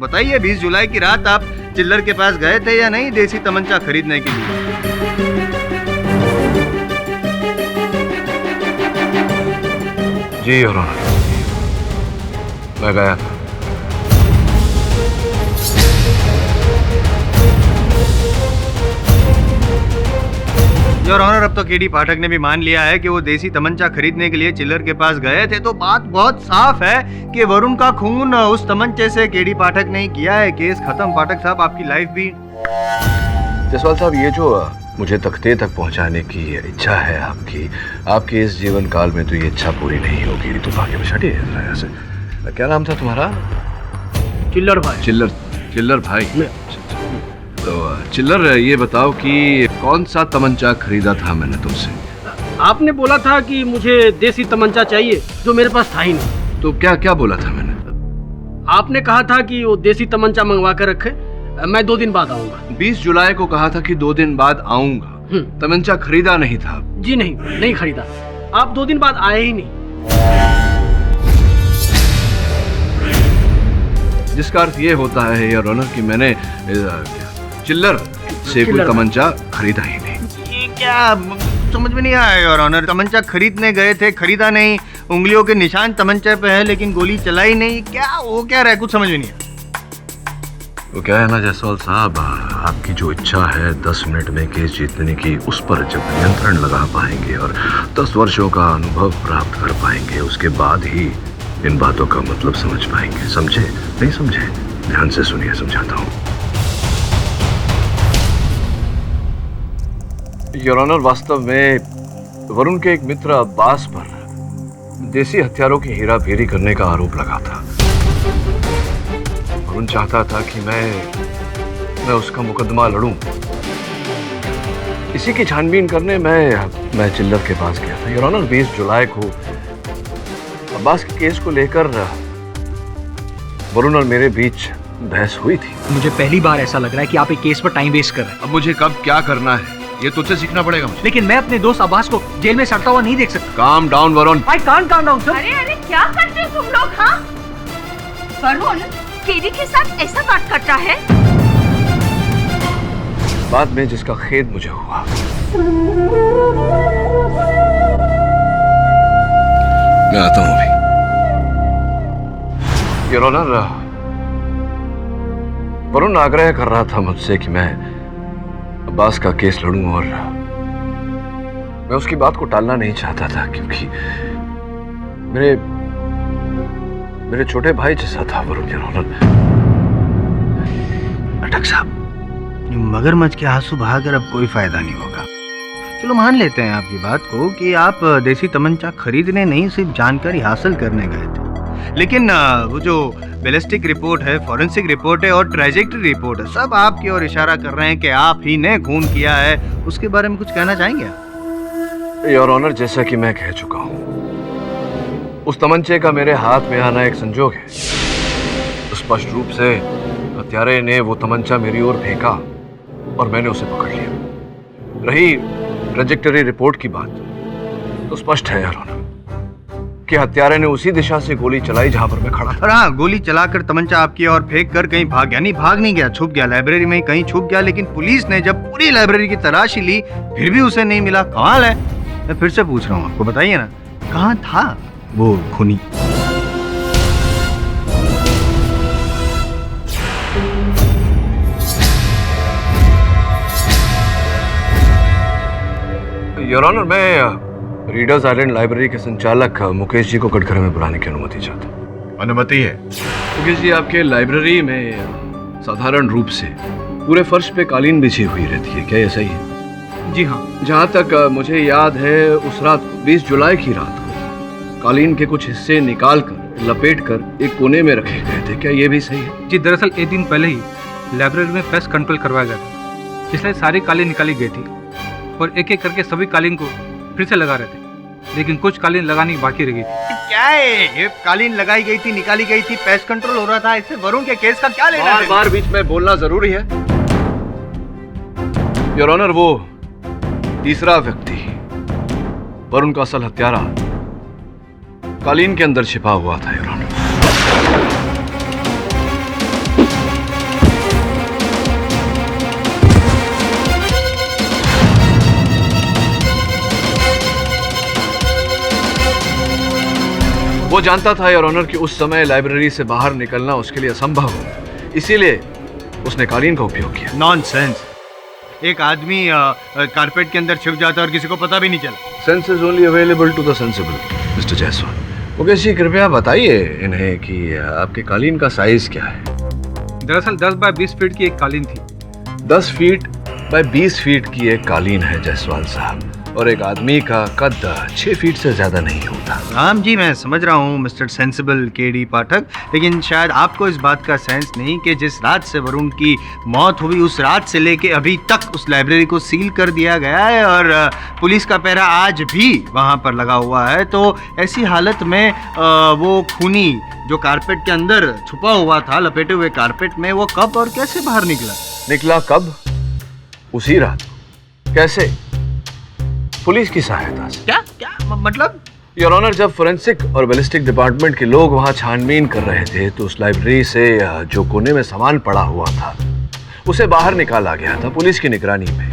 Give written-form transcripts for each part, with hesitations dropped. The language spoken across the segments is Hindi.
बताइए 20 जुलाई की रात आप चिल्लर के पास गए थे या नहीं देसी तमंचा खरीदने के लिए? जी योर ऑनर, मैं गया था। योर ऑनर, अब तो केडी पाठक ने भी मान लिया है कि वो देसी तमंचा खरीदने के लिए चिल्लर के पास गए थे, तो बात बहुत साफ है कि वरुण का खून उस तमंचे से केडी पाठक ने किया है। केस खत्म। पाठक साहब, आपकी लाइफ भी। जसवाल साहब, ये जो मुझे तख्ते तक पहुंचाने की इच्छा है आपकी इस जीवन काल में तो ये इच्छा पूरी नहीं होगी। तो भाग्य में हटिए ऐसे। क्या नाम था तुम्हारा? चिल्लर भाई। चिल्लर भाई। तो चिल्लर, ये बताओ कि कौन सा तमंचा खरीदा था मैंने तुमसे? आपने बोला था कि मुझे देसी तमंचा चाहिए, जो मेरे पास था ही नहीं। तो क्या क्या बोला था मैंने? आपने कहा था कि वो देसी तमंचा मंगवा कर रखे, मैं 2 दिन बाद आऊंगा। 20 जुलाई को कहा था कि 2 दिन बाद आऊंगा। तमंचा खरीदा नहीं था? जी नहीं खरीदा। आप 2 दिन बाद आए ही नहीं। जिसका अर्थ ये होता है योर ऑनर कि मैंने चिल्लर से कोई तमंचा खरीदा ही नहीं। ये क्या समझ में नहीं आया योर ऑनर? तमंचा खरीदने गए थे, खरीदा नहीं, उंगलियों के निशान तमंचे पे है लेकिन गोली चलाई नहीं। क्या वो क्या रहा है? कुछ समझ में नहीं आया। वो क्या है ना जायसवाल साहब, आपकी जो इच्छा है 10 मिनट में केस जीतने की, उस पर जब नियंत्रण लगा पाएंगे और 10 वर्षों का अनुभव प्राप्त कर पाएंगे, उसके बाद ही इन बातों का मतलब समझ पाएंगे। समझे? नहीं समझे? ध्यान से सुनिए, समझाता हूँ। योर ऑनर, वास्तव में वरुण के एक मित्र अब्बास पर देसी हथियारों की हेराफेरी करने का आरोप लगा था। वरुण चाहता था कि मैं उसका मुकदमा लड़ूं। इसी की छानबीन करने मैं चिल्लर के पास गया था। योर ऑनर, 20 जुलाई को अब्बास के केस को लेकर वरुण और मेरे बीच बहस हुई थी। मुझे पहली बार ऐसा लग रहा है कि आप एक केस पर टाइम वेस्ट कर रहे हैं। अब मुझे कब क्या करना है ये तुझसे सीखना पड़ेगा मुझे। लेकिन मैं अपने दोस्त अब्बास को जेल में सड़ता हुआ नहीं देख सकता। Calm down Varun. I can't calm down sir. अरे क्या करते हो तुम लोग? हाँ, वरुण केडी के साथ ऐसा बात करता है? बाद में जिसका खेद मुझे हुआ। मैं आता हूं अभी। योर ऑनर, वरुण आग्रह कर रहा था मुझसे कि मैं अब्बास का केस लड़ूं और मैं उसकी बात को टालना नहीं चाहता था, क्योंकि मेरे छोटे भाई जैसा था वरुण। Your honour. पाठक साहब, मगरमच्छ के आंसू बहाकर अब कोई फायदा नहीं होगा। चलो मान लेते हैं आपकी बात को कि आप देसी तमंचा खरीदने नहीं, सिर्फ जानकारी हासिल करने गए थे। लेकिन वो जो बैलिस्टिक रिपोर्ट है, फॉरेंसिक रिपोर्ट है और ट्रैजेक्टरी रिपोर्ट है, सब आपकी ओर इशारा कर रहे हैं कि आप ही ने खून किया है। उसके बारे में कुछ कहना चाहेंगे? योर ऑनर, जैसा कि मैं कह चुका हूं, उस तमंचे का मेरे हाथ में आना एक संजोग है। स्पष्ट रूप से हत्यारे ने वो तमंचा मेरी ओर फेंका और मैंने उसे पकड़ लिया। रही ट्रैजेक्टरी रिपोर्ट की बात, तो स्पष्ट है योर ऑनर कि हत्यारे ने उसी दिशा से गोली चलाई जहां पर मैं खड़ा था। और हाँ, गोली चलाकर तमंचा आपकी ओर फेंक कर कहीं भाग गया। नहीं, भाग नहीं गया, छुप गया, लाइब्रेरी में ही कहीं छुप गया। लेकिन पुलिस ने जब पूरी लाइब्रेरी की तलाशी ली फिर भी उसे नहीं मिला। कमाल है। मैं फिर से पूछ रहा हूँ आपको, बताइए ना, कहाँ था वो खूनी? योर ऑनर, मैं रीडर्स आइलैंड लाइब्रेरी के संचालक मुकेश जी को कटघरे में बुलाने की अनुमति चाहता हूँ। अनुमति है। मुकेश जी, आपके लाइब्रेरी में साधारण रूप से पूरे फर्श पे कालीन बिछी हुई रहती है, क्या ये सही है? जी हाँ। जहाँ तक मुझे याद है, उस रात 20 जुलाई की रात को कालीन के कुछ हिस्से निकाल कर लपेट कर एक कोने में रखे गए थे, क्या ये भी सही है? जी, दरअसल एक दिन पहले ही लाइब्रेरी में पेस्ट कंट्रोल करवाया गया था, इसलिए सारी कालीन निकाली गई थी और एक एक करके सभी कालीन को फिर से लगा रहे थे, लेकिन कुछ कालीन लगानी बाकी रह गई थी। क्या है ये? कालीन लगाई गई थी, निकाली गई थी, पेस्ट कंट्रोल हो रहा था, इससे वरुण के केस का क्या लेना है? बार बीच में बोलना जरूरी है? योर ऑनर, वो तीसरा व्यक्ति वरुण का असल हत्यारा कालीन के अंदर छिपा हुआ था योर ऑनर। वो जानता था योर ऑनर कि उस समय लाइब्रेरी से बाहर निकलना उसके लिए असंभव हो, इसीलिए उसने कालीन का उपयोग किया। नॉनसेंस। एक आदमी कारपेट के अंदर छिप जाता है और किसी को पता भी नहीं चला। Sense is only available to the sensible mister Jaiswal. Mukesh ji कृपया बताइए इन्हें कि आपके कालीन का साइज क्या है। दरअसल 10 बाय 20 फीट की एक कालीन थी। 10 फीट बाय 20 फीट की एक कालीन है जायसवाल साहब, और एक आदमी का कद 6 फीट से ज्यादा नहीं होता। राम जी, मैं समझ रहा हूँ मिस्टर सेंसिबल केडी पाठक, लेकिन शायद आपको इस बात का सेंस नहीं कि जिस रात से वरुण की मौत हुई उस रात से लेके अभी तक उस लाइब्रेरी को सील कर दिया गया है और पुलिस का पहरा आज भी वहाँ पर लगा हुआ है। तो ऐसी हालत में वो खूनी जो कारपेट के अंदर छुपा हुआ था लपेटे हुए कारपेट में, वो कब और कैसे बाहर निकला कब? उसी रात। कैसे? पुलिस की सहायता से। क्या मतलब? योर ऑनर, जब फोरेंसिक और बैलिस्टिक डिपार्टमेंट के लोग वहां छानबीन कर रहे थे तो उस लाइब्रेरी से जो कोने में सामान पड़ा हुआ था उसे बाहर निकाला गया था पुलिस की निगरानी में।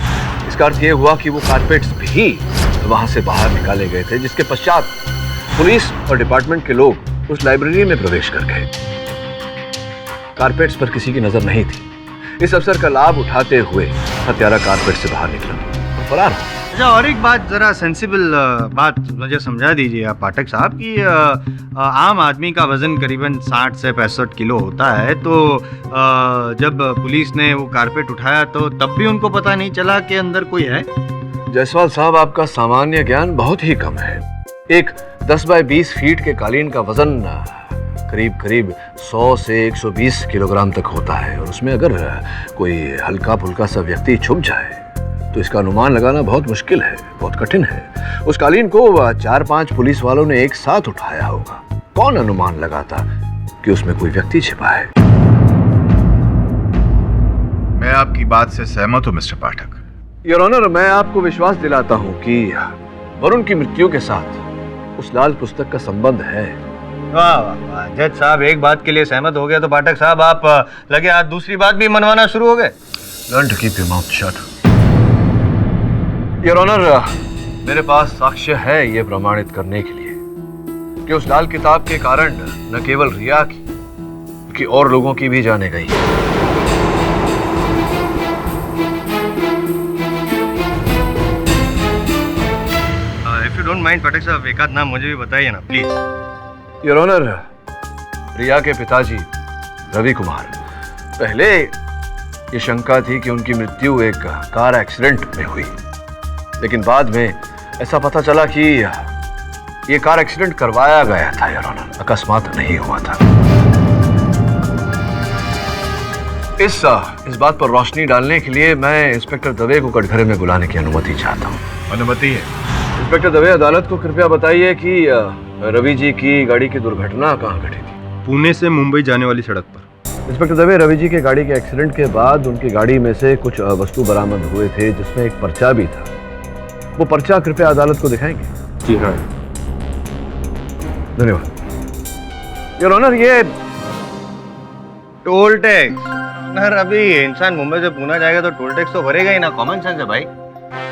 इसका अर्थ यह हुआ कि वो कारपेट्स भी वहां से बाहर निकाले गए थे, जिसके पश्चात पुलिस और डिपार्टमेंट के लोग उस लाइब्रेरी में प्रवेश कर गए। कारपेट्स पर किसी की नजर नहीं थी। इस अवसर का लाभ उठाते हुए हत्यारा कारपेट से बाहर निकला और फरार हो। अच्छा, और एक बात जरा सेंसिबल बात मुझे समझा दीजिए आप पाठक साहब कि आम आदमी का वजन करीबन 60 से 65 किलो होता है, तो जब पुलिस ने वो कारपेट उठाया तो तब भी उनको पता नहीं चला कि अंदर कोई है। जायसवाल साहब, आपका सामान्य ज्ञान बहुत ही कम है। एक 10 बाय 20 फीट के कालीन का वजन करीब 100 से 120 किलोग्राम तक होता है, और उसमें अगर कोई हल्का फुल्का सा व्यक्ति छुप जाए तो इसका अनुमान लगाना बहुत मुश्किल है, बहुत कठिन है। उस कालीन को 4-5 पुलिस वालों ने एक साथ उठाया होगा। कौन अनुमान लगाता कि उसमें कोई व्यक्ति छिपा है? मैं आपकी बात से सहमत हूं मिस्टर पाठक। योर ऑनर, मैं आपको विश्वास दिलाता हूं कि वरुण की मृत्यु के साथ उस लाल पुस्तक का संबंध है। वाह वाह वाह, जज साहब एक बात के लिए सहमत हो गया तो पाठक साहब आप लगे हाथ दूसरी बात भी मनवाना शुरू हो गए। Learn to keep your mouth shut. Your honour, मेरे पास साक्ष्य है ये प्रमाणित करने के लिए कि उस लाल किताब के कारण न केवल रिया की बल्कि और लोगों की भी जाने गई। इफ यू डोंट माइंड पाठक साहब, एक आध नाम मुझे भी बताइए ना प्लीज। योर ऑनर, रिया के पिताजी रवि कुमार। पहले ये शंका थी कि उनकी मृत्यु एक कार एक्सीडेंट में हुई, लेकिन बाद में ऐसा पता चला कि ये कार एक्सीडेंट करवाया गया था योर ऑनर, अकस्मात नहीं हुआ था। इस बात पर रोशनी डालने के लिए मैं इंस्पेक्टर दवे को कटघरे में बुलाने की अनुमति चाहता हूँ। अनुमति है। इंस्पेक्टर दवे, अदालत को कृपया बताइए कि रवि जी की गाड़ी की दुर्घटना कहाँ घटी थी? पुणे से मुंबई जाने वाली सड़क पर। इंस्पेक्टर दवे, रवि जी के गाड़ी के एक्सीडेंट के बाद उनकी गाड़ी में से कुछ वस्तु बरामद हुए थे, जिसमें एक पर्चा भी था। वो पर्चा कृपया अदालत को दिखाएंगे? जी हाँ। धन्यवाद। योर ऑनर, ये टोल टैक्स। अगर अभी इंसान मुंबई से पुणे जाएगा तो टोल टैक्स तो भरेगा ही ना, कॉमन सेंस है भाई।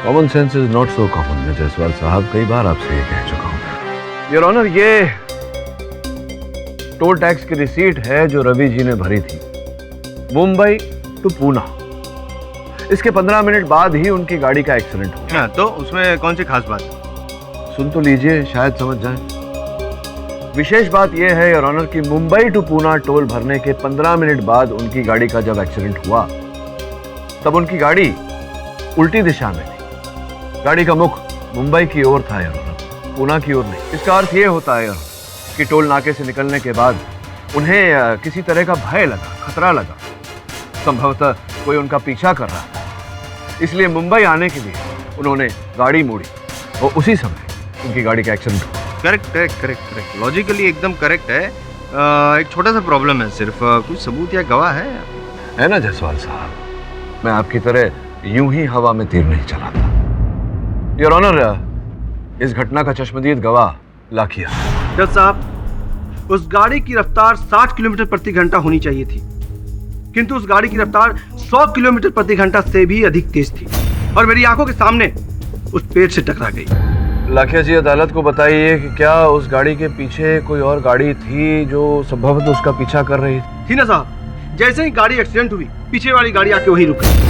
Common sense is not so common. मैं जायसवाल साहब कई बार आपसे ये कह चुका हूँ। योर ऑनर, ये टोल टैक्स की रिसीट है जो रवि जी ने भरी थी मुंबई टू पूना। इसके 15 मिनट बाद ही उनकी गाड़ी का एक्सीडेंट हुआ। हाँ, तो उसमें कौन सी खास बात? सुन तो लीजिए, शायद समझ जाए। विशेष बात यह है योर ऑनर कि मुंबई टू पूना टोल भरने के 15 मिनट बाद उनकी गाड़ी का जब एक्सीडेंट हुआ तब उनकी गाड़ी उल्टी दिशा में थी। गाड़ी का मुख मुंबई की ओर था योर ऑनर, पूना की ओर नहीं। इसका अर्थ यह होता है योर ऑनर कि टोल नाके से निकलने के बाद उन्हें किसी तरह का भय लगा, खतरा लगा। संभवतः कोई उनका पीछा कर रहा था, इसलिए मुंबई आने के लिए उन्होंने गाड़ी मोड़ी और उसी समय उनकी गाड़ी का एक्सीडेंट हुआ। करेक्ट। लॉजिकली एकदम करेक्ट है। एक छोटा सा प्रॉब्लम है सिर्फ, कुछ सबूत या गवाह है ना जायसवाल साहब? मैं आपकी तरह यूं ही हवा में तीर नहीं चलाता। योर ऑनर, इस घटना का चश्मदीद गवाह लाखिया। जज साहब, उस गाड़ी की रफ्तार 60 किलोमीटर प्रति घंटा होनी चाहिए थी, किंतु उस गाड़ी की रफ्तार 100 किलोमीटर प्रति घंटा से भी अधिक तेज थी और मेरी आंखों के सामने उस पेड़ से टकरा गई। लाखिया जी, अदालत को बताइए कि क्या उस गाड़ी के पीछे कोई और गाड़ी थी जो संभवतः उसका पीछा कर रही थी? थी ना साहब, जैसे ही गाड़ी एक्सीडेंट हुई पीछे वाली गाड़ी आके वहीं रुक गई।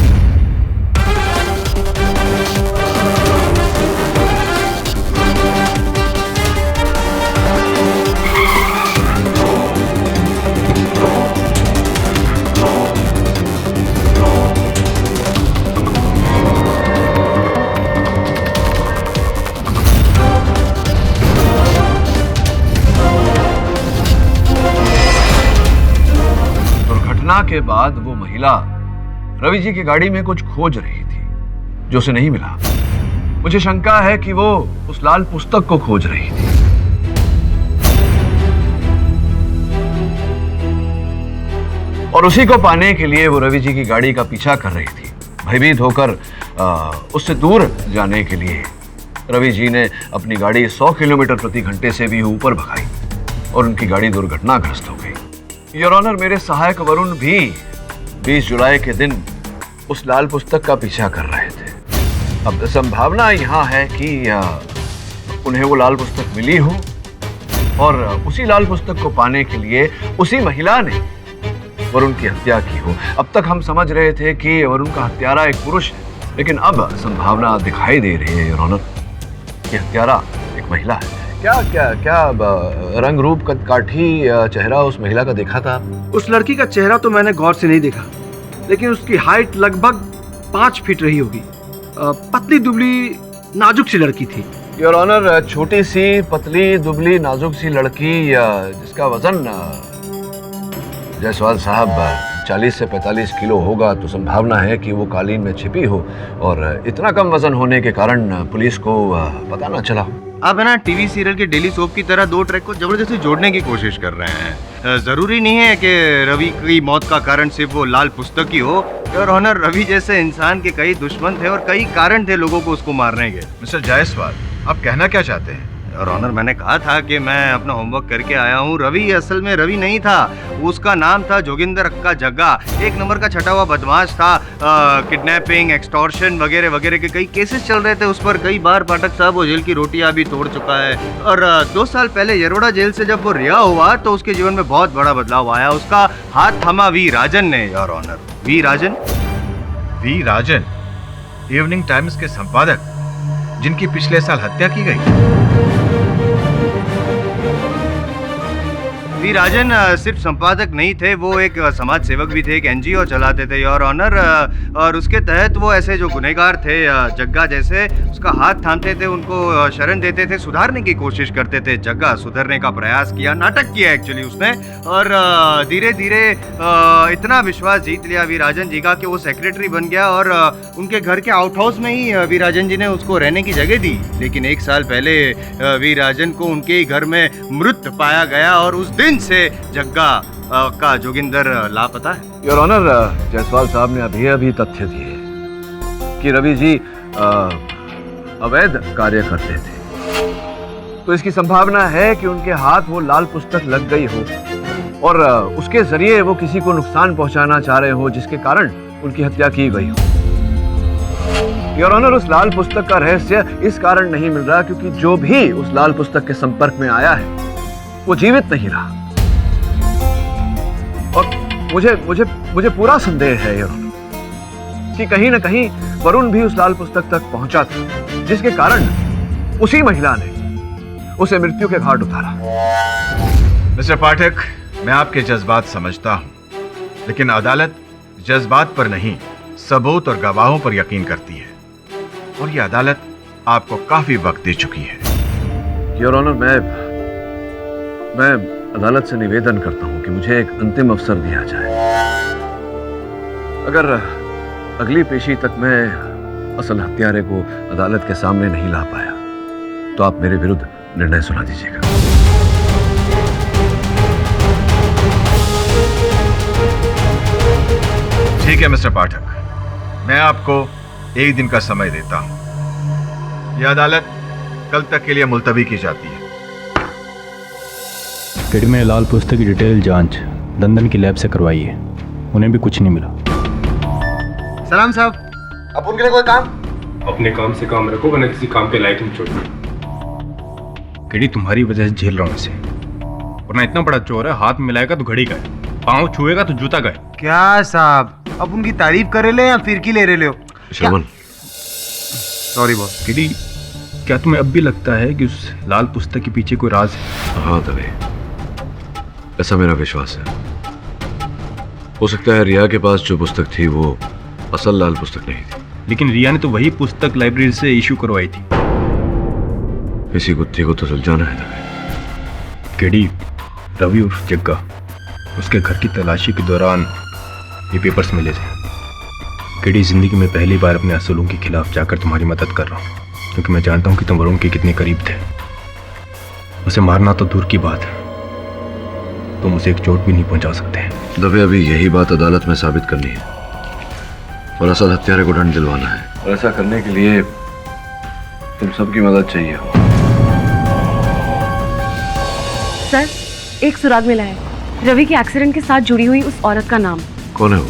घटना के बाद वो महिला रवि जी की गाड़ी में कुछ खोज रही थी जो उसे नहीं मिला। मुझे शंका है कि वो उस लाल पुस्तक को खोज रही थी। और उसी को पाने के लिए वो रवि जी की गाड़ी का पीछा कर रही थी। भयभीत होकर उससे दूर जाने के लिए रवि जी ने अपनी गाड़ी 100 किलोमीटर प्रति घंटे से भी ऊपर भगाई और उनकी गाड़ी दुर्घटनाग्रस्त हो गई। योर ऑनर, मेरे सहायक वरुण भी 20 जुलाई के दिन उस लाल पुस्तक का पीछा कर रहे थे। अब संभावना यहाँ है कि उन्हें वो लाल पुस्तक मिली हो और उसी लाल पुस्तक को पाने के लिए उसी महिला ने वरुण की हत्या की हो। अब तक हम समझ रहे थे कि वरुण का हत्यारा एक पुरुष है, लेकिन अब संभावना दिखाई दे रही है योर ऑनर कि हत्यारा एक महिला है। क्या रंग रूप काठी चेहरा उस महिला का देखा था? उस लड़की का चेहरा तो मैंने गौर से नहीं देखा, लेकिन उसकी हाइट लगभग 5 फीट रही होगी। पतली दुबली नाजुक सी लड़की थी। योर ऑनर, छोटी सी पतली दुबली नाजुक सी लड़की जिसका वजन जायसवाल साहब 40 से 45 किलो होगा, तो संभावना है कि वो कालीन में छिपी हो और इतना कम वजन होने के कारण पुलिस को पता ना चला। आप है ना टीवी सीरियल के डेली सोप की तरह 2 ट्रैक को जबरदस्ती जोड़ने की कोशिश कर रहे हैं। जरूरी नहीं है कि रवि की मौत का कारण सिर्फ वो लाल पुस्तक ही हो। और ऑनर, रवि जैसे इंसान के कई दुश्मन थे और कई कारण थे लोगों को उसको मारने के। मिस्टर जायसवाल, आप कहना क्या चाहते हैं? और ऑनर, मैंने कहा था कि मैं अपना होमवर्क करके आया हूँ। रवि असल में रवि नहीं था, उसका नाम था जोगिंदर अक्का जग्गा। 1 नंबर का छटा हुआ बदमाश था। किडनैपिंग, एक्सटॉर्शन वगैरह वगैरह के कई केसेस चल रहे थे उस पर। कई बार पाठक साहब वो जेल की रोटियां भी तोड़ चुका है। और 2 साल पहले यरोड़ा जेल से जब वो रिहा हुआ तो उसके जीवन में बहुत बड़ा बदलाव आया। उसका हाथ थमा वी राजन ने। Your honour, V Rajan. V Rajan, Evening Times के संपादक, जिनकी पिछले साल हत्या की गई। वी राजन सिर्फ संपादक नहीं थे, वो एक समाज सेवक भी थे, एक एनजीओ चलाते थे योर ऑनर। और उसके तहत वो ऐसे जो गुनहगार थे जग्गा जैसे, उसका हाथ थामते थे, उनको शरण देते थे, सुधारने की कोशिश करते थे। जग्गा सुधरने का प्रयास किया, नाटक किया एक्चुअली उसने। और धीरे धीरे इतना विश्वास जीत लिया वी राजन जी का कि वो सेक्रेटरी बन गया और उनके घर के आउट हाउस में ही वी राजन जी ने उसको रहने की जगह दी। लेकिन 1 साल पहले वी राजन को उनके ही घर में मृत पाया गया और उस दिन से जग्गा का जोगिंदर लापता है। योर ऑनर, जायसवाल साहब ने अभी तथ्य दिए कि रवि जी अवैध कार्य करते थे, तो इसकी संभावना है कि उनके हाथ वो लाल पुस्तक लग गई हो और उसके जरिए वो किसी को नुकसान पहुंचाना चाह रहे हो, जिसके कारण उनकी हत्या की गई हो। योर ऑनर, उस लाल पुस्तक का रहस्य इस कारण नहीं मिल रहा क्योंकि जो भी उस लाल पुस्तक के संपर्क में आया है वो जीवित नहीं रहा। और मुझे पूरा संदेह है योर ऑनर कि कहीं न कहीं वरुण भी उस लाल पुस्तक तक पहुंचा था, जिसके कारण उसी महिला ने उसे मृत्यु के घाट उतारा। मिस्टर पाठक, मैं आपके जज्बात समझता हूं, लेकिन अदालत जज्बात पर नहीं, सबूत और गवाहों पर यकीन करती है और यह अदालत आपको काफी वक्त दे चुकी है। योर ऑनर, मैं अदालत से निवेदन करता हूं कि मुझे एक अंतिम अवसर दिया जाए। अगर अगली पेशी तक मैं असल हत्यारे को अदालत के सामने नहीं ला पाया तो आप मेरे विरुद्ध निर्णय सुना दीजिएगा। ठीक है मिस्टर पाठक, मैं आपको 1 दिन का समय देता हूं। यह अदालत कल तक के लिए मुलतवी की जाती है। किड में लाल पुस्तक की डिटेल जांच दंदन की लैब से करवाई है, उन्हें भी कुछ नहीं मिला। सलाम साहब। अब उनके लिए कोई काम? अपने काम से काम रखो, वरना किसी काम के लायक नहीं छोड़ो। केडी तुम्हारी वजह से झेल रहा हूँ इसे, वरना इतना बड़ा चोर है, हाथ मिलाएगा तो घड़ी गए, पाँव छुएगा तो जूता गए। क्या साहब, अब उनकी तारीफ करे ले या फिरकी ले रहे हो? श्रवण, सॉरी बॉस। केडी, क्या तुम्हें अब भी लगता है कि उस लाल पुस्तक के पीछे कोई राज है? हाँ दवे, ऐसा मेरा विश्वास है। हो सकता है रिया के पास जो पुस्तक थी वो असल लाल पुस्तक नहीं थी, लेकिन रिया ने तो वही पुस्तक लाइब्रेरी से इशू करवाई थी। इसी कुत्ते को तो सुलझाना है दवे। केडी, रवि उर्फ जग्गा, उसके घर की तलाशी के दौरान ये पेपर्स मिले थे। केडी, जिंदगी में पहली बार अपने असूलों के खिलाफ जाकर तुम्हारी मदद कर रहा हूँ, क्योंकि मैं जानता हूँ कि तुम वरुण के कितने करीब थे। उसे मारना तो दूर की बात है, तुम उसे एक चोट भी नहीं पहुंचा सकते। दबे, अभी यही बात अदालत में साबित करनी है और असल हत्यारे को दंड दिलवाना है, और ऐसा करने के लिए तुम सबकी मदद चाहिए। सर, एक सुराग मिला है, रवि के एक्सीडेंट के साथ जुड़ी हुई उस औरत का नाम। कौन है वो?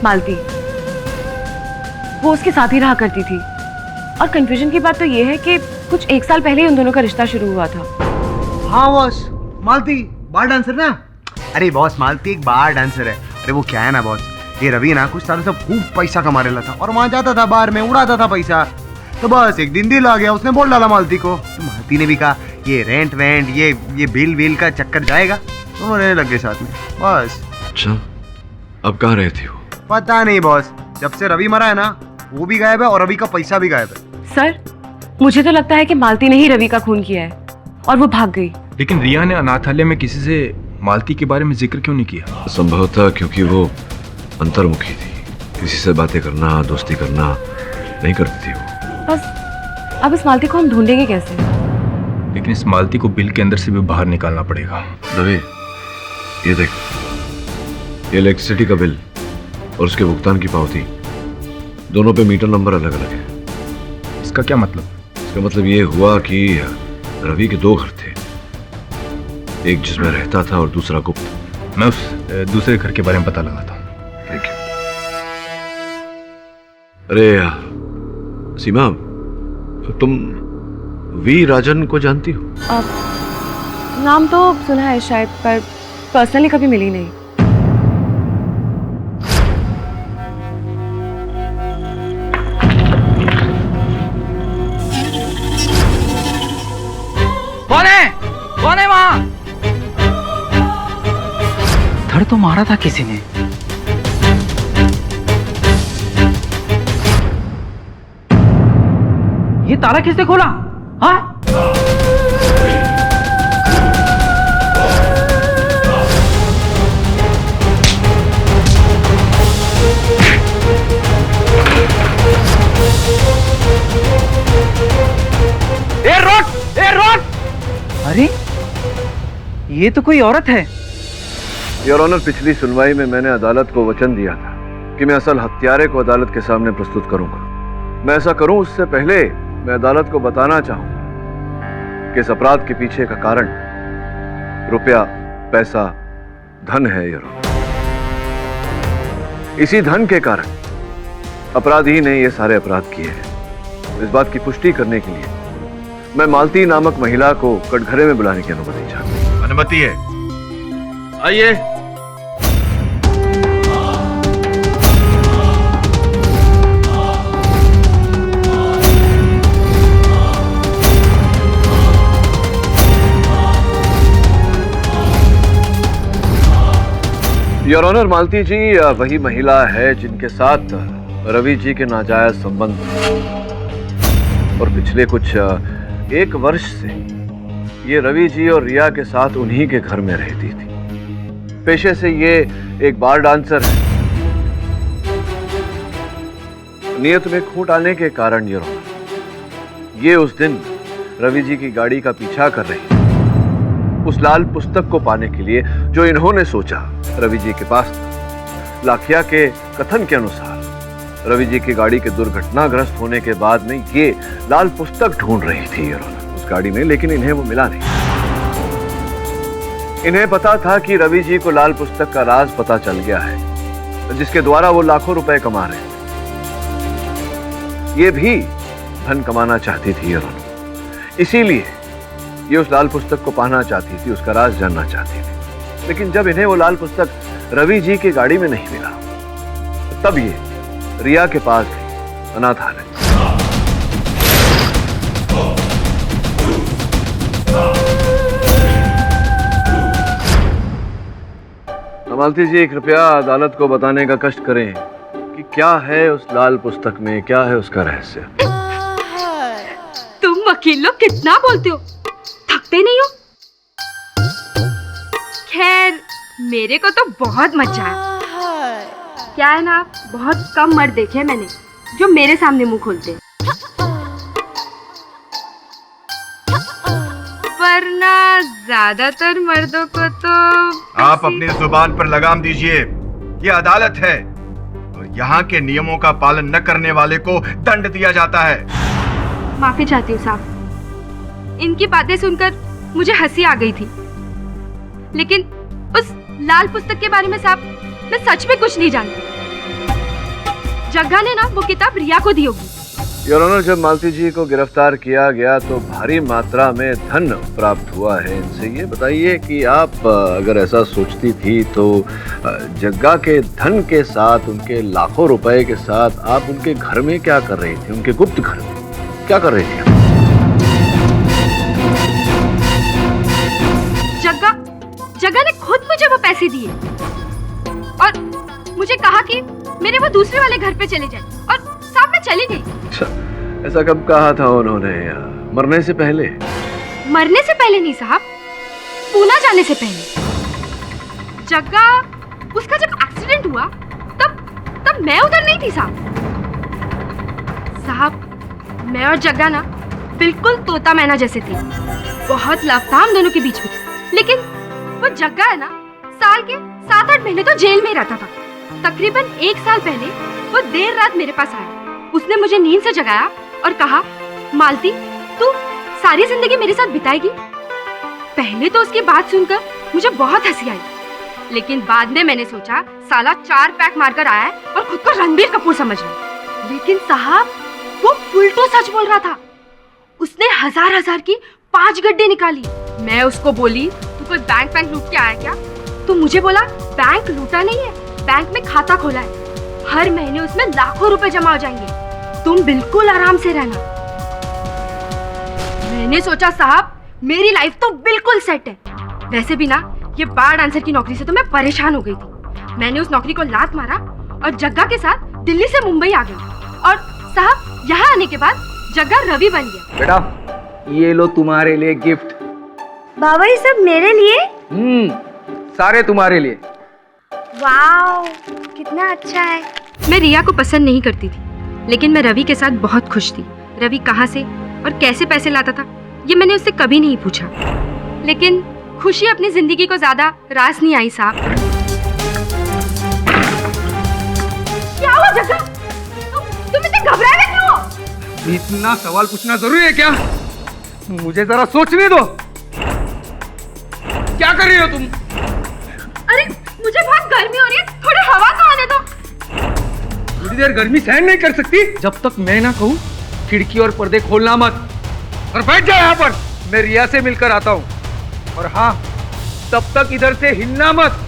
मालती। वो उसके साथ ही रहा करती थी, और कंफ्यूजन की बात तो ये है कि कुछ 1 साल पहले ही उन दोनों का रिश्ता शुरू हुआ था। हाँ बॉस, मालती बार डांसर ना? अरे बॉस, मालती एक बार डांसर है। अरे वो क्या है ना बॉस, ये रवि ना कुछ सालों से खूब पैसा कमा रहा था और वहाँ जाता था, बार में उड़ाता था पैसा। तो बस एक दिन दिल आ गया, उसने बोल डाला मालती को। तो मालती ने भी कहा ये रेंट वेंट ये बिल का चक्कर जाएगा, तो वो रहने लग गए साथ में बस। अच्छा, अब कहाँ रहती हो? पता नहीं बॉस, जब से रवि मरा है ना, वो भी गायब है और रवि का पैसा भी गायब है। सर, मुझे तो लगता है कि मालती ने ही रवि का खून किया है और वो भाग गई। लेकिन रिया ने अनाथालय में किसी से मालती के बारे में जिक्र क्यों नहीं किया? संभवतः क्योंकि वो अंतर्मुखी थी, किसी से बातें करना, दोस्ती करना नहीं करती थी वो। बस अब इस मालती को हम ढूंढेंगे कैसे? लेकिन इस मालती को बिल के अंदर से भी बाहर निकालना पड़ेगा। दवे, ये देख, ये इलेक्ट्रिसिटी का बिल और उसके भुगतान की पावती, दोनों पे मीटर नंबर अलग अलग है। इसका क्या मतलब? इसका मतलब ये हुआ कि रवि के 2 घर थे, एक जिसमें रहता था और दूसरा गुप्त। मैं उस दूसरे घर के बारे में पता लगाता हूँ। Thank you. अरे सीमा, तुम वी राजन को जानती हो? नाम तो सुना है शायद, पर पर्सनली कभी मिली नहीं। कौन है वहां? धड़ तो मारा था किसी ने। ये ताला किसने खोला? हाँ? ए रोट! अरे ये तो कोई औरत है। योर ऑनर, पिछली सुनवाई में मैंने अदालत को वचन दिया था कि मैं असल हत्यारे को अदालत के सामने प्रस्तुत करूंगा। मैं ऐसा करूं उससे पहले मैं अदालत को बताना चाहूं कि इस अपराध के पीछे का कारण रुपया, पैसा, धन है। योर ऑनर, इसी धन के कारण अपराधी ने ये सारे अपराध किए हैं। इस बात की पुष्टि करने के लिए मैं मालती नामक महिला को कटघरे में बुलाने की अनुमति चाहता हूं। अनुमति है, आइए। योर ऑनर, मालती जी वही महिला है जिनके साथ रवि जी के नाजायज संबंध और पिछले कुछ 1 वर्ष से ये रवि जी और रिया के साथ उन्हीं के घर में रहती थी। पेशे से ये एक बार डांसर है। नियत में खोट आने के कारण योर ऑनर, ये उस दिन रवि जी की गाड़ी का पीछा कर रही थी, उस लाल पुस्तक को पाने के लिए जो इन्होंने सोचा रवि जी के पास था। लाखिया के कथन के अनुसार रवि जी की गाड़ी के दुर्घटनाग्रस्त होने के बाद में ये लाल पुस्तक ढूंढ रही थी योर ऑनर उस गाड़ी में, लेकिन इन्हें वो मिला नहीं। इन्हें पता था कि रवि जी को लाल पुस्तक का राज पता चल गया है, जिसके द्वारा वो लाखों रुपए कमा रहे थे। ये भी धन कमाना चाहती थी योर ऑनर, इसीलिए ये उस लाल पुस्तक को पाना चाहती थी, उसका राज जानना चाहती थी। लेकिन जब इन्हें वो लाल पुस्तक रवि जी की गाड़ी में नहीं मिला, तब ये रिया के पास गई, अनाथालय। मालती जी, कृपया अदालत को बताने का कष्ट करें कि क्या है उस लाल पुस्तक में, क्या है उसका रहस्य। तुम वकील लोग कितना बोलते हो, थकते नहीं हो? खैर, मेरे को तो बहुत मजा है। क्या है ना, बहुत कम मर्द देखे मैंने जो मेरे सामने मुंह खोलते हैं, वरना ज्यादातर मर्दों को तो आप अपनी जुबान पर लगाम दीजिए। ये अदालत है और यहाँ के नियमों का पालन न करने वाले को दंड दिया जाता है। माफी चाहती हूँ साहब, इनकी बातें सुनकर मुझे हंसी आ गई थी, लेकिन उस लाल पुस्तक के बारे में साहब मैं सच में कुछ नहीं जानती। जग्गा ने ना वो किताब रिया को दी होगी। योर ऑनर, जब मालती जी को गिरफ्तार किया गया तो भारी मात्रा में धन प्राप्त हुआ है इनसे। ये बताइए कि आप अगर ऐसा सोचती थी तो जग्गा के धन के साथ, उनके लाखों रुपए के साथ आप उनके घर में क्या कर रही थी, उनके गुप्त घर में क्या कर रही थी? जग्गा ने खुद मुझे वो पैसे दिए और मुझे कहा कि मेरे वो दूसरे वाले घर पे चले जाए, और साहब मैं चली गई। अच्छा, ऐसा कब कहा था उन्होंने? मरने से पहले? मरने से पहले नहीं साहब, पूना जाने से पहले। जग्गा, उसका जब एक्सीडेंट हुआ तब मैं उधर नहीं थी साहब, मैं और जग्गा ना बिल्कुल तोता मैना जैसे थे। बहुत लव था हम दोनों के बीच में, लेकिन वो जग्गा है ना, साल के 7-8 महीने तो जेल में ही रहता था। तकरीबन 1 साल पहले वो देर रात मेरे पास आया। उसने मुझे नींद से जगाया और कहा, मालती तू सारी जिंदगी मेरे साथ बिताएगी। पहले तो उसकी बात सुनकर मुझे बहुत हंसी आई, लेकिन बाद में मैंने सोचा साला 4 पैक मारकर आया है और खुद को रणबीर कपूर समझ रहा। लेकिन साहब वो फुलटो सच बोल रहा था। उसने हजार की 5 गड्ढे निकाली। मैं उसको बोली, तू कोई बैंक लूट के आया क्या? तो मुझे बोला, बैंक लूटा नहीं है, बैंक में खाता खोला है, हर महीने उसमें लाखों रुपए जमा हो जाएंगे, तुम बिल्कुल आराम से रहना। मैंने सोचा साहब मेरी लाइफ तो बिल्कुल सेट है। वैसे भी ना ये बार डांसर की नौकरी से तो मैं परेशान हो गई थी। मैंने उस नौकरी को लात मारा और जग्गा के साथ दिल्ली से मुंबई आ गई, और साहब यहाँ आने के बाद जग्गा रवि बन गया। बेटा ये लो तुम्हारे लिए गिफ्ट। बाबा ये सब मेरे लिए? सारे तुम्हारे लिए। वाओ कितना अच्छा है। मैं रिया को पसंद नहीं करती थी, लेकिन मैं रवि के साथ बहुत खुश थी। रवि कहाँ से और कैसे पैसे लाता था ये मैंने उससे कभी नहीं पूछा, लेकिन खुशी अपनी जिंदगी को ज्यादा रास नहीं आई साहब। क्या हुआ जग्गा? तुम इतने घबराए हुए क्यों हो? इतना सवाल पूछना जरूरी है क्या? मुझे जरा सोचने दो। क्या कर रही हो तुम? अरे मुझे बहुत गर्मी हो रही है, थोड़ी हवा तो आने दो। थोड़ी देर गर्मी सहन नहीं कर सकती? जब तक मैं ना कहूँ खिड़की और पर्दे खोलना मत, और बैठ जाओ यहाँ पर। मैं रिया से मिलकर आता हूँ, और हाँ तब तक इधर से हिलना मत।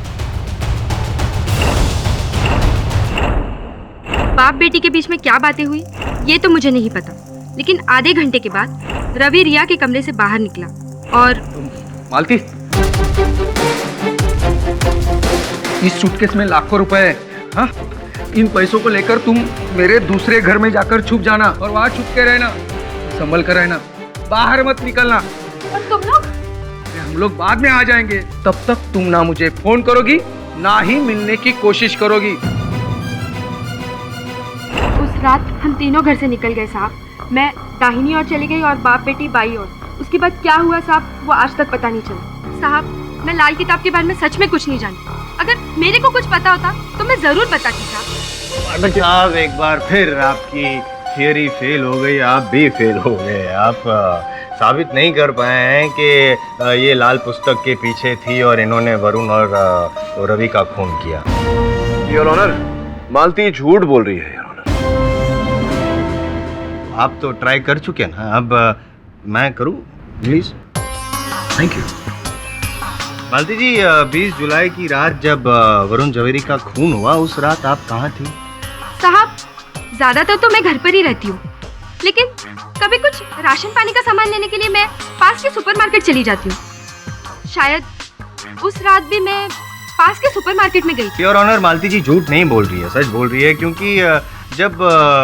बाप बेटी के बीच में क्या बातें हुई ये तो मुझे नहीं पता, लेकिन आधे घंटे के बाद रवि रिया के कमरे से बाहर निकला और मालती, इस सूटकेस में लाखों रुपए है। हाँ, इन पैसों को लेकर तुम मेरे दूसरे घर में जाकर छुप जाना, और वहां छुप के रहना, संभल कर रहना, बाहर मत निकलना। और तुम लोग? हम लोग बाद में आ जाएंगे। तब तक तुम ना मुझे फोन करोगी ना ही मिलने की कोशिश करोगी। उस रात हम तीनों घर से निकल गए साहब। मैं दाहिनी ओर चली गई और बाप बेटी बाई ओर। उसके बाद क्या हुआ साहब वो आज तक पता नहीं चला। साहब मैं लाल किताब के बारे में सच में कुछ नहीं जानती। अगर मेरे को कुछ पता होता तो मैं जरूर बताती साहब। साहब एक बार फिर आपकी थियरी फेल हो गई, आप भी फेल हो गए। आप साबित नहीं कर पाए हैं कि ये लाल पुस्तक के पीछे थी और इन्होंने वरुण और रवि का खून किया। योर ऑनर, मालती झूठ बोल रही है। योर ऑनर, आप तो ट्राई कर चुके हैं ना, अब मैं करूं please? Thank you. Malti ji, 20 जुलाई की रात जब वरुण जवेरी का खून हुआ, उस रात आप कहाँ थी? साहब, ज्यादातर तो मैं घर पर ही रहती हूँ, लेकिन कभी कुछ राशन पानी का सामान लेने के लिए मैं पास के सुपरमार्केट चली जाती हूँ। शायद उस रात भी मैं पास के सुपरमार्केट में गई थी। योर ऑनर, मालती जी झूठ नहीं बोल रही है, सच बोल रही है, क्योंकि जब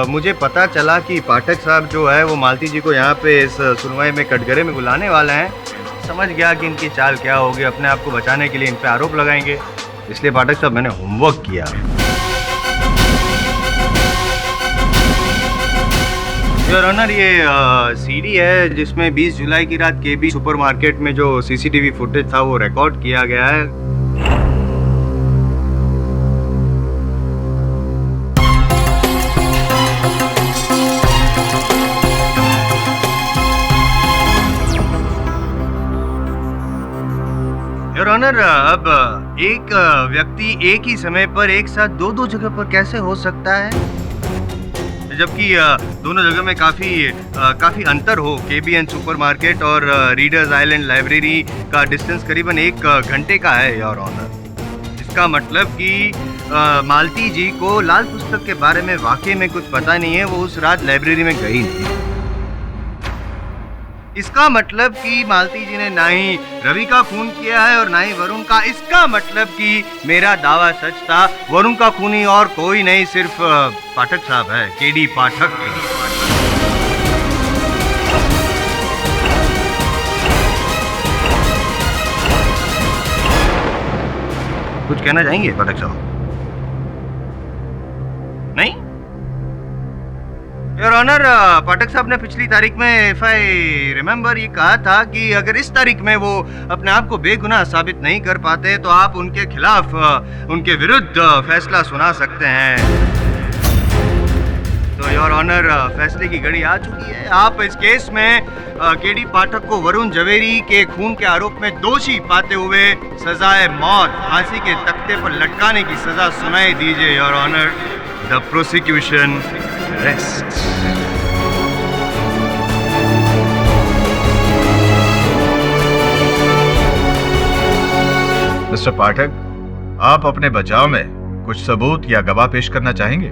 मुझे पता चला कि पाठक साहब जो है वो मालती जी को यहाँ पे इस सुनवाई में कटघरे में बुलाने वाला है, समझ गया कि इनकी चाल क्या होगी। अपने आप को बचाने के लिए इन पे आरोप लगाएंगे, इसलिए पाठक साहब मैंने होमवर्क किया। योर ऑनर, ये सीडी है जिसमें 20 जुलाई की रात केबी सुपरमार्केट में जो सीसीटीवी फुटेज था वो रिकॉर्ड किया गया है। योर ऑनर, अब एक व्यक्ति एक ही समय पर एक साथ दो जगह पर कैसे हो सकता है, जबकि दोनों जगह में काफी अंतर हो। केबीएन सुपरमार्केट और रीडर्स आइलैंड लाइब्रेरी का डिस्टेंस करीबन 1 घंटे का है योर ऑनर। इसका मतलब कि मालती जी को लाल पुस्तक के बारे में वाकई में कुछ पता नहीं है, वो उस रात लाइब्रेरी में गई नहीं। इसका मतलब कि मालती जी ने ना ही रवि का खून किया है और ना ही वरुण का। इसका मतलब कि मेरा दावा सच था, वरुण का खूनी और कोई नहीं, सिर्फ पाठक साहब है, केडी पाठक। कुछ कहना चाहेंगे पाठक साहब? नहीं? योर ऑनर, पाठक साहब ने पिछली तारीख में इफ आई रिमेम्बर ये कहा था कि अगर इस तारीख में वो अपने आप को बेगुनाह साबित नहीं कर पाते तो आप उनके खिलाफ उनके विरुद्ध फैसला सुना सकते हैं। तो योर ऑनर, फैसले की घड़ी आ चुकी है। आप इस केस में केडी पाठक को वरुण जवेरी के खून के आरोप में दोषी पाते हुए सजाए मौत, फांसी के तख्ते पर लटकाने की सजा सुनाई दीजिए your honour. The prosecution rest. Mister Pathak, आप अपने बचाव में कुछ सबूत या गवाह पेश करना चाहेंगे?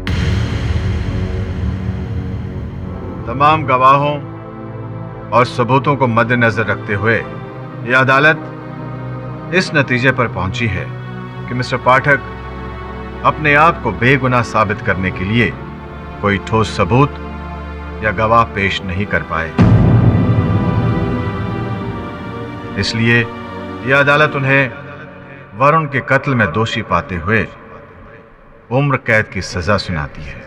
तमाम गवाहों और सबूतों को मद्देनजर रखते हुए यह अदालत इस नतीजे पर पहुंची है कि मिस्टर पाठक अपने आप को बेगुनाह साबित करने के लिए कोई ठोस सबूत या गवाह पेश नहीं कर पाए। इसलिए यह अदालत उन्हें वरुण के कत्ल में दोषी पाते हुए उम्र कैद की सजा सुनाती है।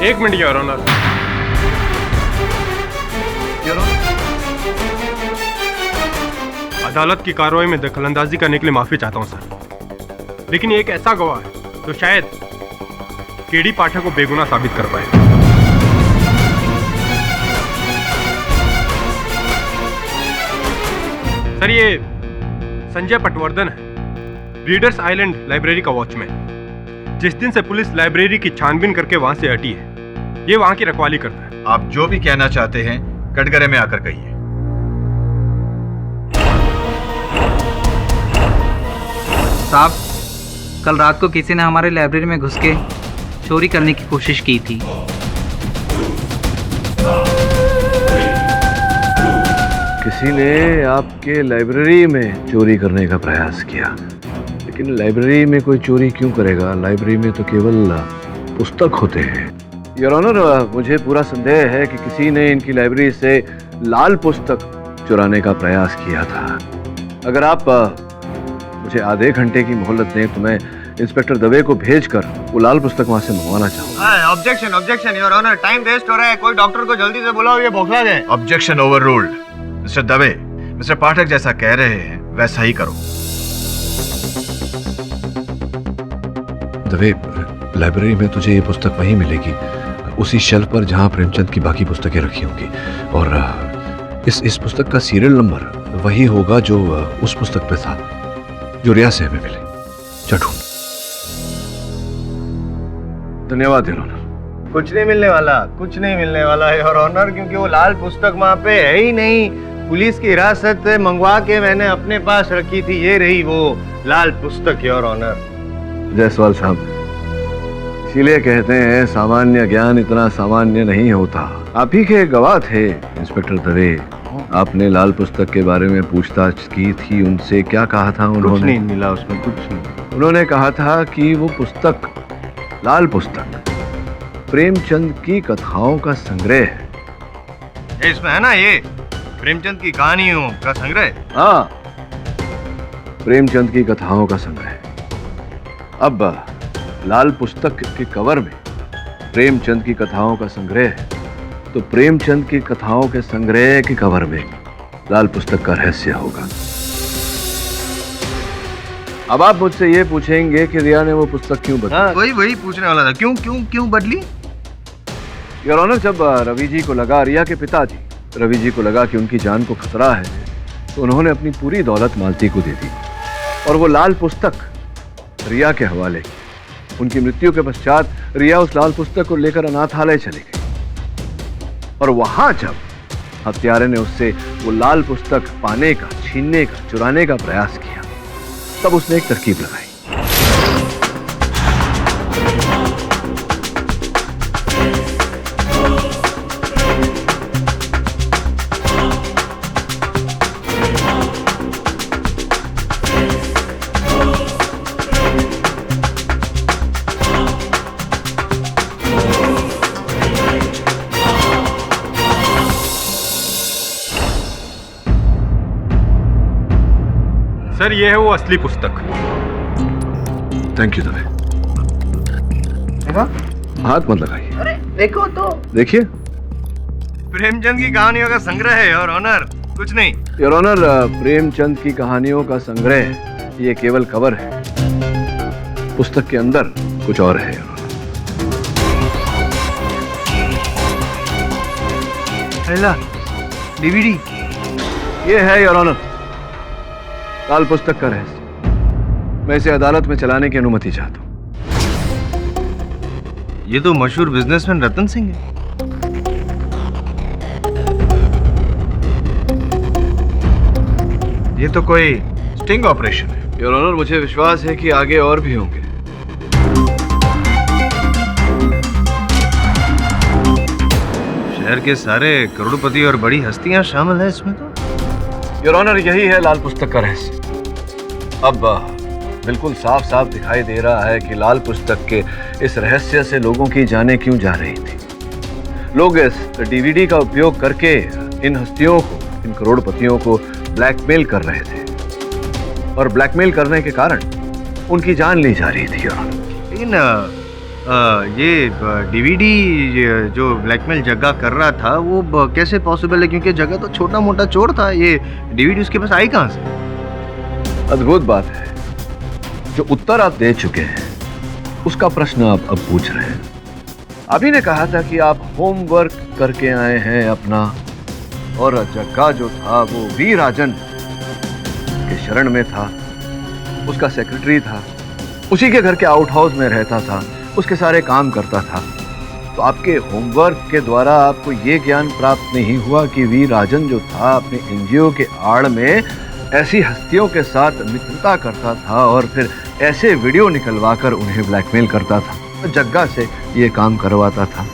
एक मिनट योर ऑनर। अदालत की कार्रवाई में दखलंदाजी करने के लिए माफी चाहता हूं सर, लेकिन ये एक ऐसा गवाह है जो शायद केडी पाठक को बेगुनाह साबित कर पाए। सर, ये संजय पटवर्धन है, रीडर्स आइलैंड लाइब्रेरी का वॉचमैन। जिस दिन से पुलिस लाइब्रेरी की छानबीन करके वहां से हटी है, ये वहां की रखवाली करता है। आप जो भी कहना चाहते हैं कटघरे में आकर कहिए। साहब, कल रात को किसी ने हमारे लाइब्रेरी में घुस के चोरी करने की कोशिश की थी। किसी ने आपके लाइब्रेरी में चोरी करने का प्रयास किया, लेकिन लाइब्रेरी में कोई चोरी क्यों करेगा? लाइब्रेरी में तो केवल पुस्तक होते हैं। योर ऑनर, मुझे पूरा संदेह है कि किसी ने इनकी लाइब्रेरी से लाल पुस्तक चुराने का प्रयास किया था। अगर आप मुझे आधे घंटे की मोहलत दें तो मैं इंस्पेक्टर दवे को भेजकर वो लाल पुस्तक वहां से मंगवाना चाहूंगा। Objection, objection your honour, time waste हो रहा है, कोई डॉक्टर को जल्दी से बुलाओ, ये बौखला गए। Objection overruled. Mister Dave, mister Pathak जैसा कह रहे हैं वैसा ही करो। दवे, लाइब्रेरी में तुझे ये पुस्तक वहीं मिलेगी, उसी शेल्फ पर जहां प्रेमचंद की बाकी पुस्तकें रखी होंगी। और इस पुस्तक का सीरियल नंबर वही होगा जो उस पुस्तक पे था जो रिया से हमें मिले। चटू, धन्यवाद योर ऑनर। कुछ नहीं मिलने वाला, कुछ नहीं मिलने वाला योर ऑनर, क्योंकि वो लाल पुस्तक वहाँ पे है ही नहीं। पुलिस की हिरासत से मंगवा के मैंने अपने पास रखी थी, ये रही वो लाल पुस्तक योर ऑनर। जायसवाल साहब, इसीलिए कहते हैं सामान्य ज्ञान इतना सामान्य नहीं होता। आप ही के गवाह थे इंस्पेक्टर दवे। आपने लाल पुस्तक के बारे में पूछताछ की थी, उनसे क्या कहा था उन्होंने? कुछ नहीं मिला उसमें, कुछ नहीं। उन्होंने कहा था कि वो पुस्तक, लाल पुस्तक, प्रेमचंद की कथाओं का संग्रह है। इसमें है ना ये प्रेमचंद की कहानियों का संग्रह। हाँ, प्रेमचंद की कथाओं का संग्रह। अब लाल पुस्तक के कवर में प्रेमचंद की कथाओं का संग्रह है, तो प्रेमचंद की कथाओं के संग्रह के कवर में लाल पुस्तक का रहस्य होगा। अब आप मुझसे ये पूछेंगे कि रिया ने वो पुस्तक क्यों बदली? हाँ, वही पूछने वाला था, क्यों बदली? योर ऑनर, जब रवि जी को लगा, रिया के पिताजी रवि जी को लगा कि उनकी जान को खतरा है, तो उन्होंने अपनी पूरी दौलत मालती को दे दी और वो लाल पुस्तक रिया के हवाले की। उनकी मृत्यु के पश्चात रिया उस लाल पुस्तक को लेकर अनाथालय चली गई और वहां जब हत्यारे ने उससे वो लाल पुस्तक पाने का, छीनने का, चुराने का प्रयास किया, तब उसने एक तरकीब लगाई। सर, ये है वो असली पुस्तक। Thank you Dave. हाथ मत लगाइए। अरे देखो तो, देखिए, प्रेमचंद की कहानियों का संग्रह है योर ऑनर, कुछ नहीं। योर ऑनर, प्रेमचंद की कहानियों का संग्रह ये केवल कवर है, पुस्तक के अंदर कुछ और है। डीवीडी ये है योर ऑनर, लाल पुस्तक का रहस्य। मैं इसे अदालत में चलाने की अनुमति चाहता हूं। ये तो मशहूर बिजनेसमैन रतन सिंह है। ये तो कोई स्टिंग ऑपरेशन है। योर ऑनर, मुझे विश्वास है कि आगे और भी होंगे। शहर के सारे करोड़पति और बड़ी हस्तियां शामिल हैं इसमें तो। योर ऑनर, यही है लाल पुस्तक का रहस्य। अब बिल्कुल साफ साफ दिखाई दे रहा है कि लाल पुस्तक के इस रहस्य से लोगों की जानें क्यों जा रही थी। लोग इस डीवीडी का उपयोग करके इन हस्तियों को, इन करोड़पतियों को ब्लैकमेल कर रहे थे और ब्लैकमेल करने के कारण उनकी जान ली जा रही थी। लेकिन ये डीवीडी जो ब्लैकमेल जग्गा कर रहा था वो कैसे पॉसिबल है, क्योंकि जग्गा तो छोटा मोटा चोर था। ये डीवीडी उसके पास आई कहाँ से? अद्भुत बात है। जो उत्तर आप दे चुके हैं उसका प्रश्न आप अब पूछ रहे हैं। अभी ने कहा था कि आप होमवर्क करके आए हैं अपना, और जग्गा जो था वो वी राजन के शरण में था, उसका सेक्रेटरी था, उसी के घर के आउट हाउस में रहता था, उसके सारे काम करता था। तो आपके होमवर्क के द्वारा आपको ये ज्ञान प्राप्त नहीं हुआ कि वी राजन जो था अपने एनजीओ के आड़ में ऐसी हस्तियों के साथ मित्रता करता था और फिर ऐसे वीडियो निकलवाकर उन्हें ब्लैकमेल करता था, तो जग्गा से ये काम करवाता था।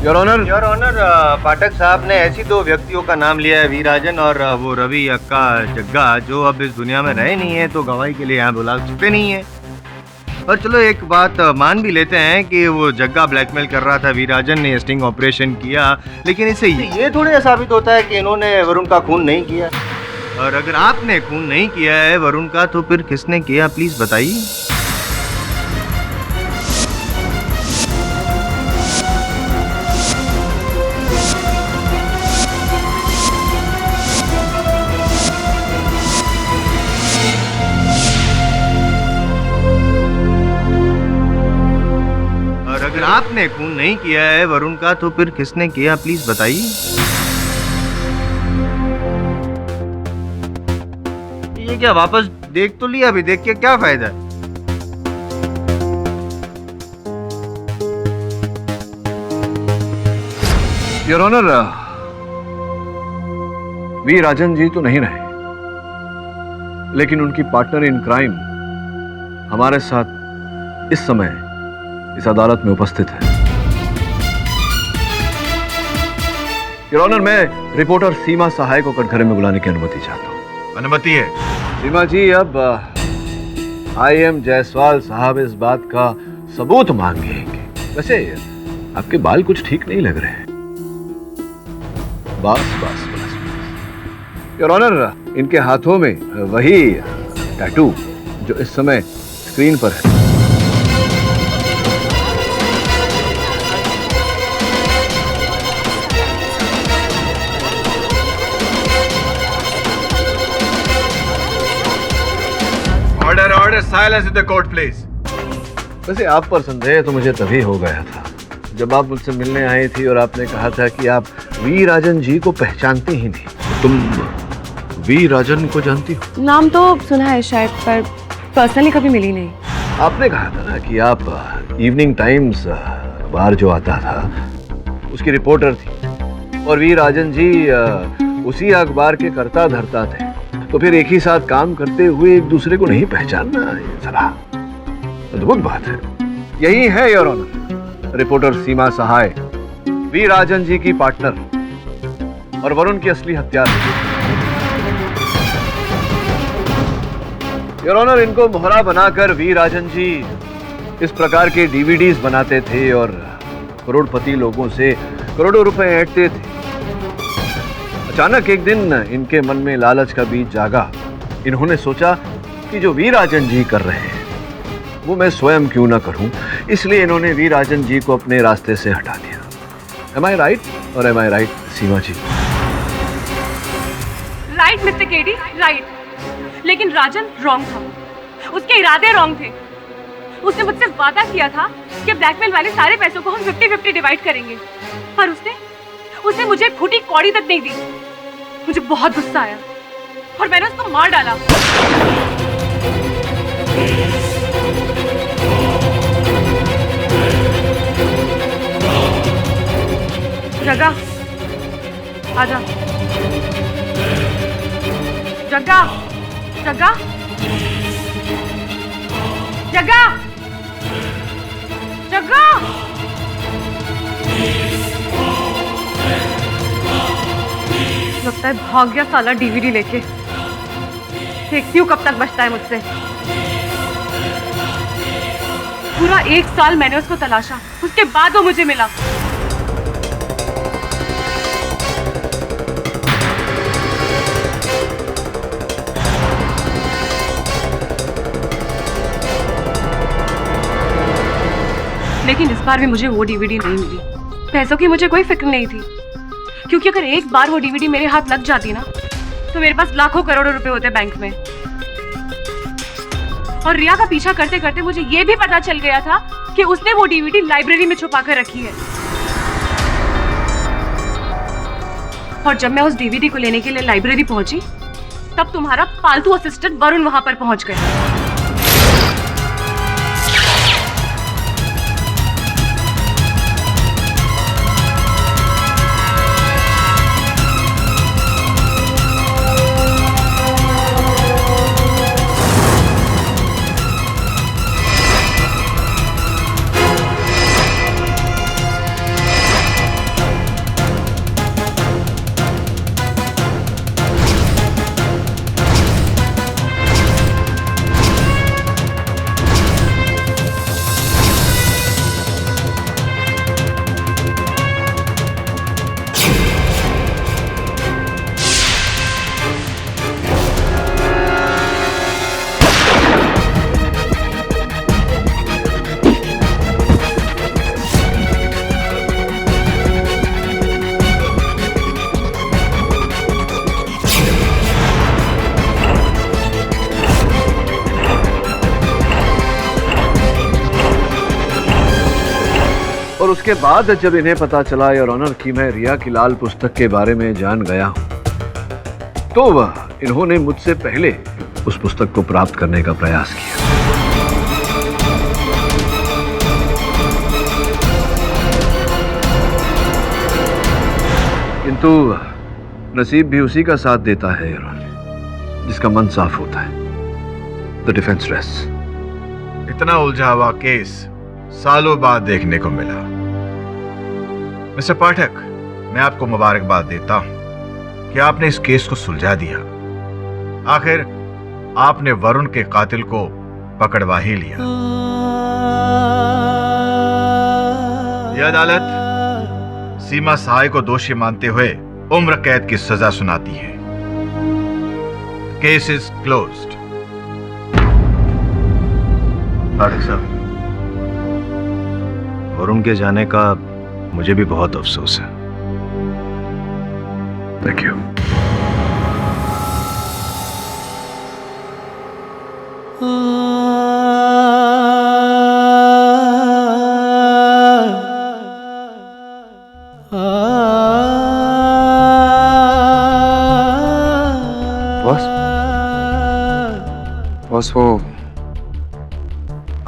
योर ऑनर, पाठक साहब ने ऐसी दो व्यक्तियों का नाम लिया है, वी राजन और वो रवि अक्का जग्गा, जो अब इस दुनिया में रहे नहीं है, तो गवाही के लिए यहाँ बुला सकते नहीं है। और चलो एक बात मान भी लेते हैं कि वो जग्गा ब्लैकमेल कर रहा था, वी राजन ने स्टिंग ऑपरेशन किया, लेकिन इससे ये थोड़ी साबित होता है कि इन्होंने वरुण का खून नहीं किया। और अगर आपने खून नहीं किया है वरुण का, तो फिर किसने किया, प्लीज बताइए। आपने खून नहीं किया है वरुण का, तो फिर किसने किया, प्लीज बताइए। ये क्या वापस देख तो लिया, अभी देख के क्या फायदा है? योर ऑनर, वी राजन जी तो नहीं रहे, लेकिन उनकी पार्टनर इन क्राइम हमारे साथ इस समय इस अदालत में उपस्थित है। योर ऑनर, मैं रिपोर्टर सीमा सहाय को कटघरे में बुलाने की अनुमति चाहता हूं। अनुमति है। सीमा जी, अब IM जायसवाल साहब इस बात का सबूत मांगेंगे। वैसे आपके बाल कुछ ठीक नहीं लग रहे हैं। बस। योर ऑनर, इनके हाथों में वही टैटू जो इस समय स्क्रीन पर है। Order, silence in the court please. वैसे आप पर संदेह तो मुझे तभी हो गया था जब आप मुझसे मिलने आई थी और आपने कहा था कि आप वी राजन जी को पहचानते ही नहीं। तुम वी राजन को जानती हो? नाम तो सुना है शायद, पर पर्सनली कभी मिली नहीं। आपने कहा था ना कि आप इवनिंग टाइम्स अखबार जो आता था उसकी रिपोर्टर थी, और वी राजन जी उसी अखबार के कर्ता धर्ता थे। तो फिर एक ही साथ काम करते हुए एक दूसरे को नहीं पहचानना, ये जरा अद्भुत बात है। यही है your honour, reporter Seema Sahay V Rajan ji की पार्टनर और वरुण की असली हत्यार। योर ऑनर, इनको मोहरा बनाकर वी राजन जी इस प्रकार के DVDs बनाते थे और करोड़पति लोगों से करोड़ों रुपए ऐंठते थे। अचानक एक दिन इनके मन में लालच का बीज जागा। इन्होंने सोचा कि जो वी राजन जी कर रहे हैं वो मैं स्वयं क्यों ना करूं, इसलिए इन्होंने वी राजन जी को अपने रास्ते से हटा दिया। Am I right? और am I right, Seema ji? Right mister KD, right. लेकिन राजन रॉन्ग था, उसके इरादे रॉन्ग थे। उसने मुझसे वादा किया था कि ब्लैकमेल वाले सारे पैसों को हम 50-50 डिवाइड करेंगे, पर उसने मुझे फूटी कौड़ी तक नहीं दी। मुझे बहुत गुस्सा आया और मैंने उसको मार डाला। जग्गा, आजा। जग्गा, जग्गा, जग्गा, जग्गा। लगता है भाग गया साला DVD लेके। देखती हूँ कब तक बचता है मुझसे। पूरा 1 साल मैंने उसको तलाशा, उसके बाद वो मुझे मिला। लेकिन इस बार भी मुझे वो DVD नहीं मिली। पैसों की मुझे कोई फिक्र नहीं थी, क्योंकि अगर एक बार वो DVD मेरे हाथ लग जाती ना तो मेरे पास लाखों करोड़ों रुपए होते बैंक में। और रिया का पीछा करते करते मुझे ये भी पता चल गया था कि उसने वो DVD लाइब्रेरी में छुपा कर रखी है। और जब मैं उस DVD को लेने के लिए लाइब्रेरी पहुंची, तब तुम्हारा पालतू असिस्टेंट वरुण वहां पर पहुंच गया। उसके बाद जब इन्हें पता चला योर ऑनर कि मैं रिया की लाल पुस्तक के बारे में जान गया हूं, तो वह इन्होंने मुझसे पहले उस पुस्तक को प्राप्त करने का प्रयास किया। किंतु नसीब भी उसी का साथ देता है योर ऑनर, जिसका मन साफ होता है। The defence rest. इतना उलझा हुआ केस सालों बाद देखने को मिला। मिस्टर पाठक, मैं आपको मुबारकबाद देता हूं कि आपने इस केस को सुलझा दिया। आखिर आपने वरुण के कातिल को पकड़वा ही लिया। यह अदालत सीमा सहाय को दोषी मानते हुए उम्र कैद की सजा सुनाती है। Case is closed. पाठक साहब, वरुण के जाने का मुझे भी बहुत अफसोस है। Thank you. बॉस वो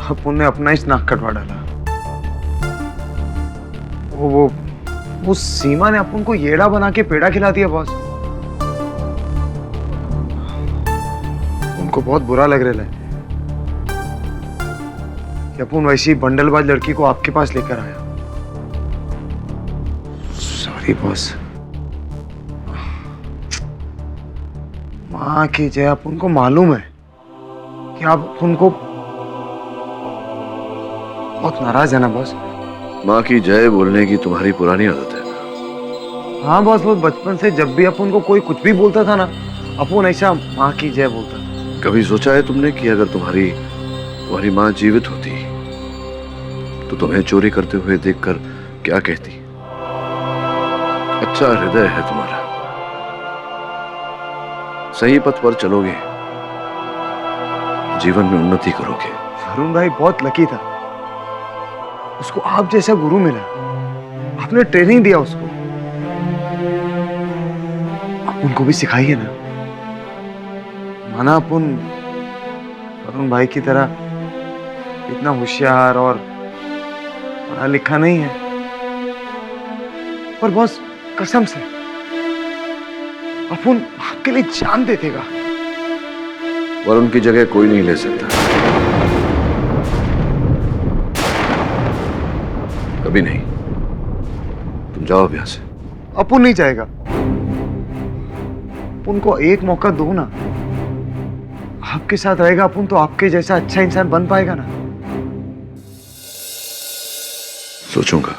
अपन ने अपना ही नाक कटवा डाला। वो सीमा ने अपन को येड़ा बना के पेड़ा खिला दिया बॉस। उनको बहुत बुरा लग रहा है कि अपन वैसी बंडलबाज लड़की को आपके पास लेकर आया। Sorry boss. माँ की जय, अपन को मालूम है कि आप उनको बहुत नाराज है ना बॉस। माँ की जय बोलने की तुम्हारी पुरानी आदत है ना? हाँ बॉस, वो बचपन से जब भी अपन को कोई कुछ भी बोलता था ना, अपन ऐसा माँ की जय बोलता था। कभी सोचा है तुमने कि अगर तुम्हारी माँ जीवित होती तो तुम्हें चोरी करते हुए देखकर क्या कहती? अच्छा हृदय है तुम्हारा, सही पथ पर चलोगे, जीवन में उन्नति करोगे। वरुण भाई बहुत लकी था, उसको आप जैसा गुरु मिला। आपने ट्रेनिंग दिया उसको, आप उनको भी सिखाइए ना। माना अपन वरुण भाई की तरह इतना होशियार और पढ़ा लिखा नहीं है, पर बॉस कसम से अपन आपके लिए जान दे देगा। वरुण की जगह कोई नहीं ले सकता, कभी नहीं। तुम जाओ यहाँ से। अपन नहीं जाएगा। अपन को एक मौका दो ना, आपके साथ रहेगा अपन तो आपके जैसा अच्छा इंसान बन पाएगा ना। सोचूंगा।